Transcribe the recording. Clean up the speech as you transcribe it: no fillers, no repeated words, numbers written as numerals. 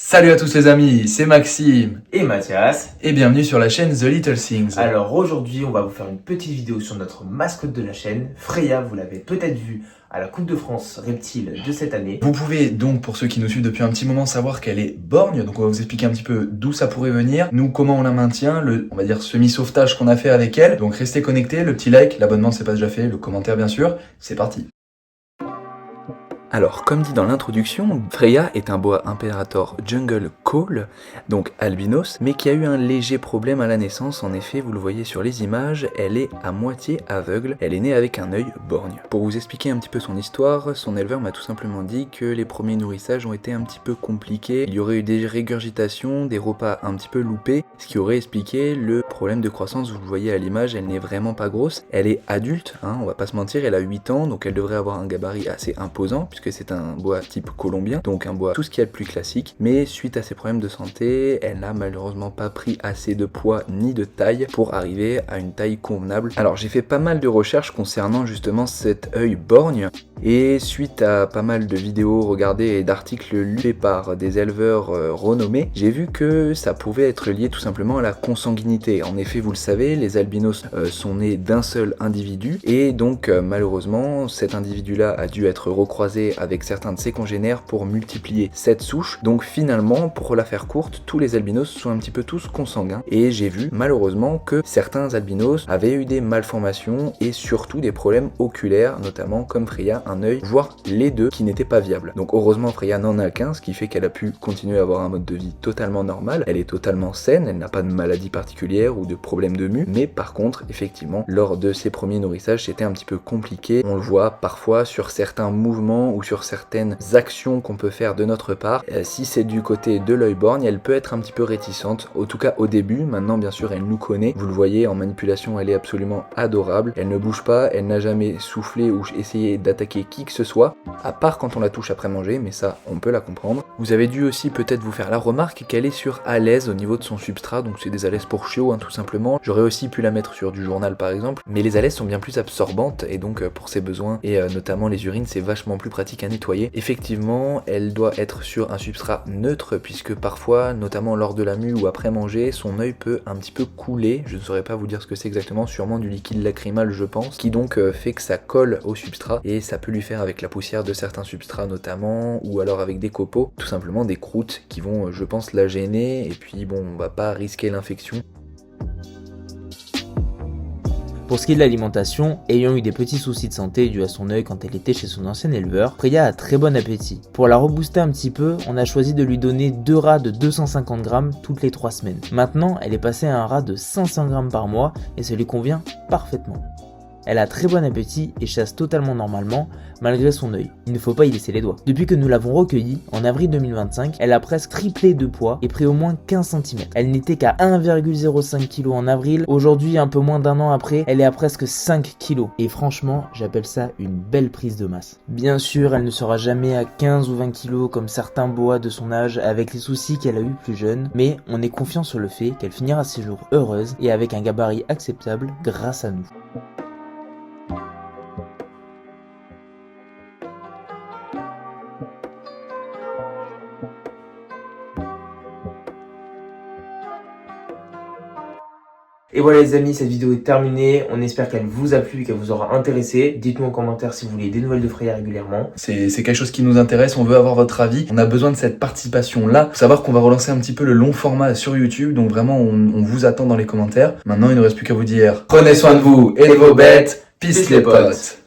Salut à tous les amis, c'est Maxime et Mathias et bienvenue sur la chaîne The Little Things. Alors aujourd'hui on va vous faire une petite vidéo sur notre mascotte de la chaîne, Freya. Vous l'avez peut-être vue à la Coupe de France Reptile de cette année. Vous pouvez donc, pour ceux qui nous suivent depuis un petit moment, savoir qu'elle est borgne, donc on va vous expliquer un petit peu d'où ça pourrait venir, nous comment on la maintient, on va dire semi-sauvetage qu'on a fait avec elle. Donc restez connectés, le petit like, l'abonnement c'est pas déjà fait, le commentaire bien sûr, c'est parti. Alors, comme dit dans l'introduction, Freya est un boa imperator jungle call, donc albinos, mais qui a eu un léger problème à la naissance. En effet, vous le voyez sur les images, elle est à moitié aveugle, elle est née avec un œil borgne. Pour vous expliquer un petit peu son histoire, son éleveur m'a tout simplement dit que les premiers nourrissages ont été un petit peu compliqués, il y aurait eu des régurgitations, des repas un petit peu loupés, ce qui aurait expliqué le problème de croissance. Vous le voyez à l'image, elle n'est vraiment pas grosse, elle est adulte, on va pas se mentir, elle a 8 ans, donc elle devrait avoir un gabarit assez imposant, puisque c'est un boa type colombien, donc un boa tout ce qu'il y a de plus classique, mais suite à ses problèmes de santé, elle n'a malheureusement pas pris assez de poids ni de taille pour arriver à une taille convenable. Alors j'ai fait pas mal de recherches concernant justement cet œil borgne, et suite à pas mal de vidéos regardées et d'articles lus par des éleveurs renommés, j'ai vu que ça pouvait être lié tout simplement à la consanguinité. En effet, vous le savez, les albinos sont nés d'un seul individu, et donc malheureusement cet individu-là a dû être recroisé avec certains de ses congénères pour multiplier cette souche. Donc finalement, pour la faire courte, tous les albinos sont un petit peu tous consanguins, et j'ai vu malheureusement que certains albinos avaient eu des malformations et surtout des problèmes oculaires, notamment comme Freya, un œil, voire les deux, qui n'étaient pas viables. Donc heureusement Freya n'en a qu'un, ce qui fait qu'elle a pu continuer à avoir un mode de vie totalement normal, elle est totalement saine, elle n'a pas de maladie particulière ou de problème de mue, mais par contre effectivement lors de ses premiers nourrissages c'était un petit peu compliqué. On le voit parfois sur certains mouvements ou sur certaines actions qu'on peut faire de notre part. Si c'est du côté de l'œil borgne, elle peut être un petit peu réticente, en tout cas au début. Maintenant bien sûr elle nous connaît, vous le voyez en manipulation, elle est absolument adorable, elle ne bouge pas, elle n'a jamais soufflé ou essayé d'attaquer qui que ce soit, à part quand on la touche après manger, mais ça on peut la comprendre. Vous avez dû aussi peut-être vous faire la remarque qu'elle est sur alaise au niveau de son substrat, donc c'est des alaises pour chiots tout simplement. J'aurais aussi pu la mettre sur du journal par exemple, mais les alaises sont bien plus absorbantes, et donc pour ses besoins et notamment les urines, c'est vachement plus pratique à nettoyer. Effectivement, elle doit être sur un substrat neutre, puisque parfois, notamment lors de la mue ou après manger, son œil peut un petit peu couler. Je ne saurais pas vous dire ce que c'est exactement, sûrement du liquide lacrymal je pense, qui donc fait que ça colle au substrat, et ça peut lui faire avec la poussière de certains substrats notamment, ou alors avec des copeaux, tout simplement des croûtes qui vont je pense la gêner, et puis bon, on va pas risquer l'infection. Pour ce qui est de l'alimentation, ayant eu des petits soucis de santé dus à son œil quand elle était chez son ancien éleveur, Freya a très bon appétit. Pour la rebooster un petit peu, on a choisi de lui donner 2 rats de 250 grammes toutes les 3 semaines. Maintenant, elle est passée à un rat de 500 grammes par mois, et ça lui convient parfaitement. Elle a très bon appétit et chasse totalement normalement, malgré son œil. Il ne faut pas y laisser les doigts. Depuis que nous l'avons recueillie, en avril 2025, elle a presque triplé de poids et pris au moins 15 cm. Elle n'était qu'à 1,05 kg en avril. Aujourd'hui, un peu moins d'un an après, elle est à presque 5 kg. Et franchement, j'appelle ça une belle prise de masse. Bien sûr, elle ne sera jamais à 15 ou 20 kg comme certains boas de son âge avec les soucis qu'elle a eu plus jeune, mais on est confiant sur le fait qu'elle finira ses jours heureuse et avec un gabarit acceptable grâce à nous. Et voilà les amis, cette vidéo est terminée. On espère qu'elle vous a plu et qu'elle vous aura intéressé. Dites-nous en commentaire si vous voulez des nouvelles de Freya régulièrement. C'est quelque chose qui nous intéresse, on veut avoir votre avis, on a besoin de cette participation là. Faut savoir qu'on va relancer un petit peu le long format sur YouTube, donc vraiment on vous attend dans les commentaires. Maintenant il ne reste plus qu'à vous dire prenez soin de vous et de vos bêtes, peace les potes.